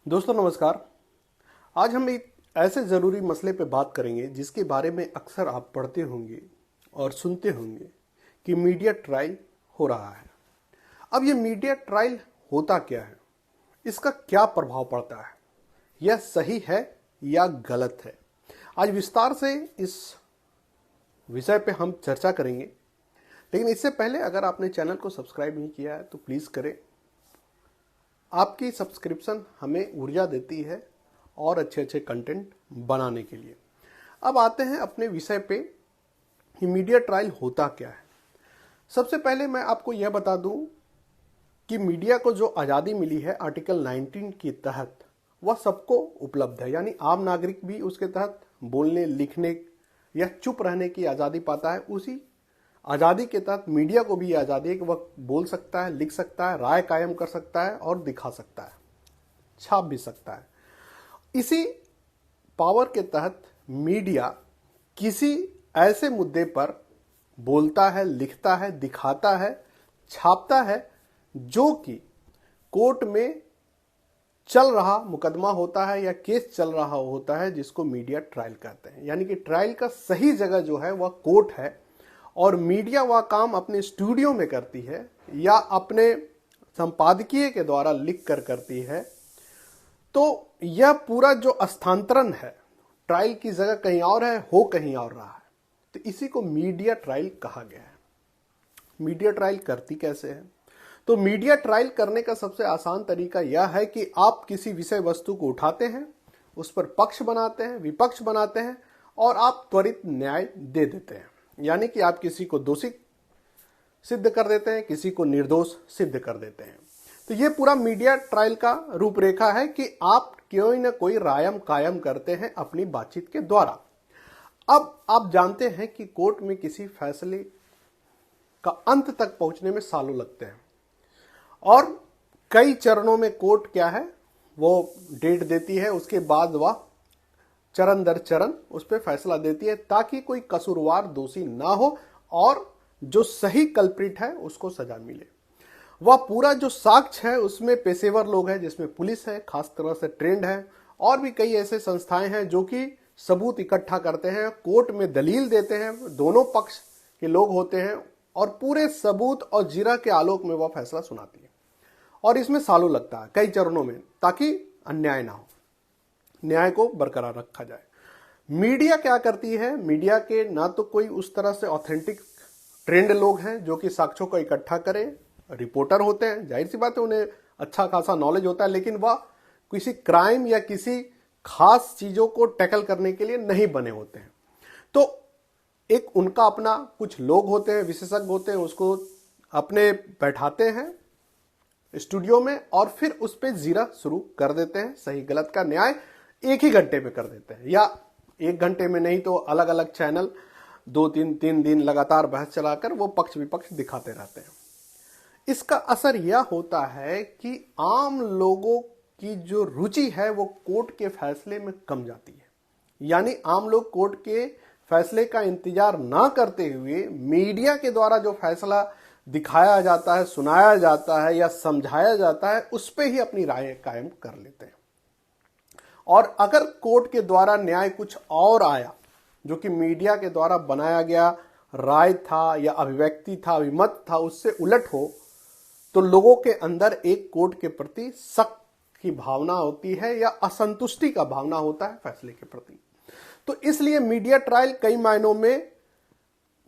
दोस्तों नमस्कार। आज हम एक ऐसे ज़रूरी मसले पे बात करेंगे जिसके बारे में अक्सर आप पढ़ते होंगे और सुनते होंगे कि मीडिया ट्रायल हो रहा है। अब ये मीडिया ट्रायल होता क्या है, इसका क्या प्रभाव पड़ता है, यह सही है या गलत है, आज विस्तार से इस विषय पे हम चर्चा करेंगे। लेकिन इससे पहले अगर आपने चैनल को सब्सक्राइब नहीं किया है तो प्लीज़ करें। आपकी सब्सक्रिप्शन हमें ऊर्जा देती है और अच्छे अच्छे कंटेंट बनाने के लिए। अब आते हैं अपने विषय पे कि मीडिया ट्रायल होता क्या है। सबसे पहले मैं आपको यह बता दूं कि मीडिया को जो आज़ादी मिली है आर्टिकल 19 के तहत, वह सबको उपलब्ध है। यानी आम नागरिक भी उसके तहत बोलने, लिखने या चुप रहने की आज़ादी पाता है। उसी आज़ादी के तहत मीडिया को भी आज़ादी है कि वह बोल सकता है, लिख सकता है, राय कायम कर सकता है और दिखा सकता है, छाप भी सकता है। इसी पावर के तहत मीडिया किसी ऐसे मुद्दे पर बोलता है, लिखता है, दिखाता है, छापता है जो कि कोर्ट में चल रहा मुकदमा होता है या केस चल रहा होता है, जिसको मीडिया ट्रायल कहते हैं। यानी कि ट्रायल का सही जगह जो है वह कोर्ट है और मीडिया वह काम अपने स्टूडियो में करती है या अपने संपादकीय के द्वारा लिख कर करती है। तो यह पूरा जो स्थानांतरण है, ट्रायल की जगह कहीं और है, हो कहीं और रहा है, तो इसी को मीडिया ट्रायल कहा गया है। मीडिया ट्रायल करती कैसे है? तो मीडिया ट्रायल करने का सबसे आसान तरीका यह है कि आप किसी विषय वस्तु को उठाते हैं, उस पर पक्ष बनाते हैं, विपक्ष बनाते हैं और आप त्वरित न्याय दे देते हैं। यानी कि आप किसी को दोषी सिद्ध कर देते हैं, किसी को निर्दोष सिद्ध कर देते हैं। तो ये पूरा मीडिया ट्रायल का रूपरेखा है कि आप कोई ना कोई रायम कायम करते हैं अपनी बातचीत के द्वारा। अब आप जानते हैं कि कोर्ट में किसी फैसले का अंत तक पहुंचने में सालों लगते हैं और कई चरणों में कोर्ट क्या है वो डेट देती है, उसके बाद वह चरण दर चरण उस पर फैसला देती है ताकि कोई कसूरवार दोषी ना हो और जो सही कल्प्रिट है उसको सजा मिले। वह पूरा जो साक्ष्य है उसमें पेशेवर लोग हैं, जिसमें पुलिस है, खास तरह से ट्रेंड है, और भी कई ऐसे संस्थाएं हैं जो कि सबूत इकट्ठा करते हैं, कोर्ट में दलील देते हैं, दोनों पक्ष के लोग होते हैं और पूरे सबूत और जिरह के आलोक में वह फैसला सुनाती है। और इसमें सालों लगता है कई चरणों में, ताकि अन्याय ना हो, न्याय को बरकरार रखा जाए। मीडिया क्या करती है? मीडिया के ना तो कोई उस तरह से ऑथेंटिक ट्रेंड लोग हैं जो कि साक्ष्यों को इकट्ठा करें, रिपोर्टर होते हैं, जाहिर सी बात है उन्हें अच्छा खासा नॉलेज होता है, लेकिन वह किसी क्राइम या किसी खास चीजों को टैकल करने के लिए नहीं बने होते हैं। तो एक उनका अपना कुछ लोग होते हैं, विशेषज्ञ होते हैं, उसको अपने बैठाते हैं स्टूडियो में और फिर उस पर जीरा शुरू कर देते हैं। सही गलत का न्याय एक ही घंटे में कर देते हैं, या एक घंटे में नहीं तो अलग अलग चैनल 2-3 दिन लगातार बहस चलाकर वो पक्ष विपक्ष दिखाते रहते हैं। इसका असर यह होता है कि आम लोगों की जो रुचि है वो कोर्ट के फैसले में कम जाती है। यानी आम लोग कोर्ट के फैसले का इंतजार ना करते हुए मीडिया के द्वारा जो फैसला दिखाया जाता है, सुनाया जाता है या समझाया जाता है, उस पे ही अपनी राय कायम कर लेते हैं। और अगर कोर्ट के द्वारा न्याय कुछ और आया जो कि मीडिया के द्वारा बनाया गया राय था या अभिव्यक्ति था, अभिमत था, उससे उलट हो, तो लोगों के अंदर एक कोर्ट के प्रति शक की भावना होती है या असंतुष्टि का भावना होता है फैसले के प्रति। तो इसलिए मीडिया ट्रायल कई मायनों में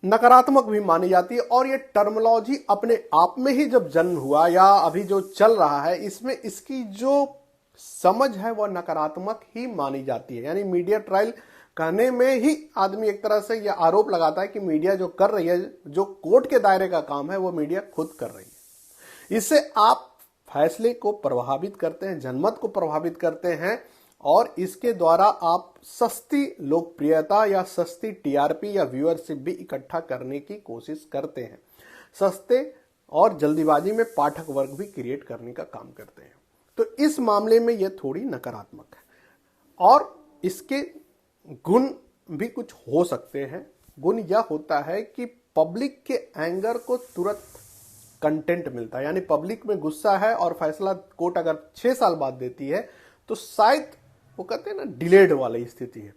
नकारात्मक भी मानी जाती है। और ये टर्मिनोलॉजी अपने आप में ही जब जन्म हुआ या अभी जो चल रहा है, इसमें इसकी जो समझ है वह नकारात्मक ही मानी जाती है। यानी मीडिया ट्रायल कहने में ही आदमी एक तरह से यह आरोप लगाता है कि मीडिया जो कर रही है, जो कोर्ट के दायरे का काम है, वो मीडिया खुद कर रही है। इससे आप फैसले को प्रभावित करते हैं, जनमत को प्रभावित करते हैं और इसके द्वारा आप सस्ती लोकप्रियता या सस्ती टीआरपी या व्यूअरशिप भी इकट्ठा करने की कोशिश करते हैं। सस्ते और जल्दीबाजी में पाठक वर्ग भी क्रिएट करने का काम करते हैं। तो इस मामले में यह थोड़ी नकारात्मक है और इसके गुण भी कुछ हो सकते हैं। गुण यह होता है कि पब्लिक के एंगर को तुरंत कंटेंट मिलता है। यानी पब्लिक में गुस्सा है और फैसला कोर्ट अगर 6 साल बाद देती है तो शायद वो कहते हैं ना डिलेड वाली स्थिति है।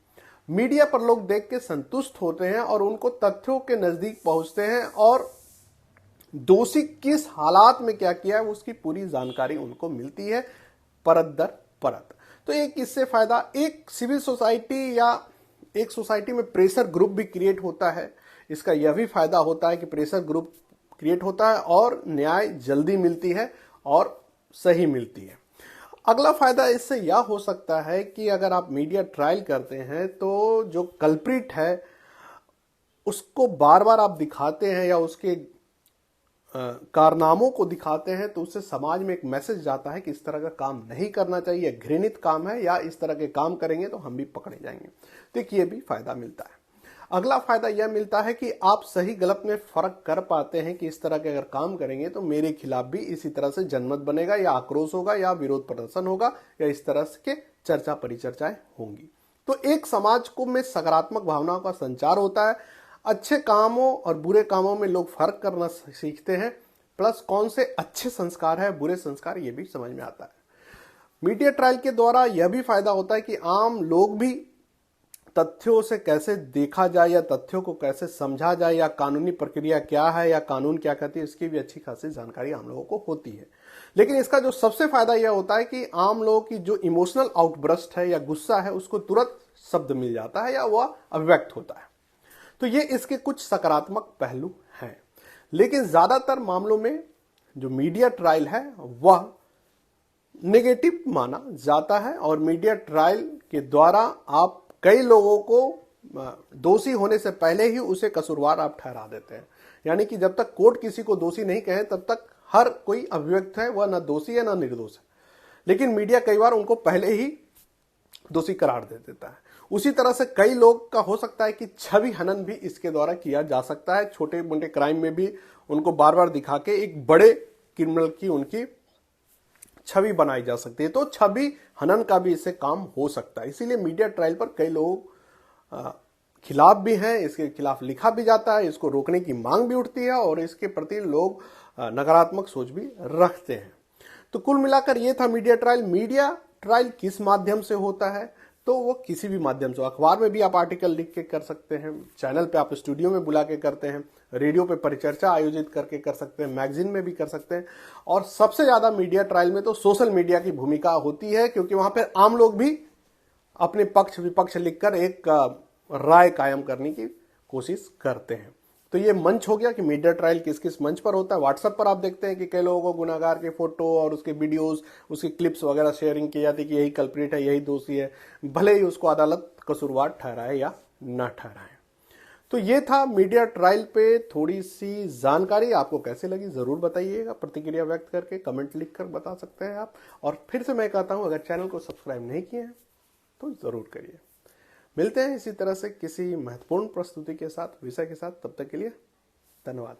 मीडिया पर लोग देख के संतुष्ट होते हैं और उनको तथ्यों के नजदीक पहुंचते हैं और दोषी किस हालात में क्या किया है उसकी पूरी जानकारी उनको मिलती है परत दर परत। तो एक इससे फायदा, एक सिविल सोसाइटी या एक सोसाइटी में प्रेशर ग्रुप भी क्रिएट होता है। इसका यह भी फायदा होता है कि प्रेशर ग्रुप क्रिएट होता है और न्याय जल्दी मिलती है और सही मिलती है। अगला फायदा इससे यह हो सकता है कि अगर आप मीडिया ट्रायल करते हैं तो जो कल्प्रिट है उसको बार बार आप दिखाते हैं या उसके कारनामों को दिखाते हैं तो उससे समाज में एक मैसेज जाता है कि इस तरह का काम नहीं करना चाहिए, घृणित काम है, या इस तरह के काम करेंगे तो हम भी पकड़े जाएंगे। तो ये भी फायदा मिलता है। अगला फायदा यह मिलता है कि आप सही गलत में फर्क कर पाते हैं कि इस तरह के अगर काम करेंगे तो मेरे खिलाफ भी इसी तरह से जनमत बनेगा या आक्रोश होगा या विरोध प्रदर्शन होगा या इस तरह के चर्चा परिचर्चाएं होंगी। तो एक समाज को में सकारात्मक भावनाओं का संचार होता है। अच्छे कामों और बुरे कामों में लोग फर्क करना सीखते हैं, प्लस कौन से अच्छे संस्कार है बुरे संस्कार ये भी समझ में आता है। मीडिया ट्रायल के द्वारा यह भी फायदा होता है कि आम लोग भी तथ्यों से कैसे देखा जाए या तथ्यों को कैसे समझा जाए या कानूनी प्रक्रिया क्या है या कानून क्या कहती है इसकी भी अच्छी खासी जानकारी आम लोगों को होती है। लेकिन इसका जो सबसे फायदा यह होता है कि आम लोगों की जो इमोशनल आउटबर्स्ट है या गुस्सा है उसको तुरंत शब्द मिल जाता है या वह अभिव्यक्त होता है। तो ये इसके कुछ सकारात्मक पहलू हैं। लेकिन ज्यादातर मामलों में जो मीडिया ट्रायल है वह नेगेटिव माना जाता है और मीडिया ट्रायल के द्वारा आप कई लोगों को दोषी होने से पहले ही उसे कसूरवार आप ठहरा देते हैं। यानी कि जब तक कोर्ट किसी को दोषी नहीं कहे तब तक हर कोई अभियुक्त है, वह न दोषी है न निर्दोष है। लेकिन मीडिया कई बार उनको पहले ही दोषी करार दे देता है। उसी तरह से कई लोग का हो सकता है कि छवि हनन भी इसके द्वारा किया जा सकता है। छोटे मोटे क्राइम में भी उनको बार बार दिखा के एक बड़े क्रिमिनल की उनकी छवि बनाई जा सकती है। तो छवि हनन का भी इससे काम हो सकता है। इसीलिए मीडिया ट्रायल पर कई लोग खिलाफ भी हैं, इसके खिलाफ लिखा भी जाता है, इसको रोकने की मांग भी उठती है और इसके प्रति लोग नकारात्मक सोच भी रखते हैं। तो कुल मिलाकर ये था मीडिया ट्रायल। मीडिया ट्रायल किस माध्यम से होता है? तो वो किसी भी माध्यम से, अखबार में भी आप आर्टिकल लिख के कर सकते हैं, चैनल पे आप स्टूडियो में बुला के करते हैं, रेडियो पे परिचर्चा आयोजित करके कर सकते हैं, मैगजीन में भी कर सकते हैं। और सबसे ज्यादा मीडिया ट्रायल में तो सोशल मीडिया की भूमिका होती है, क्योंकि वहां पर आम लोग भी अपने पक्ष विपक्ष लिखकर एक राय कायम करने की कोशिश करते हैं। तो ये मंच हो गया कि मीडिया ट्रायल किस किस मंच पर होता है। व्हाट्सएप पर आप देखते हैं कि कई लोगों को गुनाहगार के फोटो और उसके वीडियोस, उसकी क्लिप्स वगैरह शेयरिंग की जाती है कि यही कल्प्रिट है, यही दोषी है, भले ही उसको अदालत कसूरवार ठहराए या न ठहराए। तो ये था मीडिया ट्रायल पे थोड़ी सी जानकारी। आपको कैसे लगी जरूर बताइएगा, प्रतिक्रिया व्यक्त करके कमेंट लिख कर बता सकते हैं आप। और फिर से मैं कहता हूं, अगर चैनल को सब्सक्राइब नहीं किए हैं तो जरूर करिए। मिलते हैं इसी तरह से किसी महत्वपूर्ण प्रस्तुति के साथ, विषय के साथ। तब तक के लिए धन्यवाद।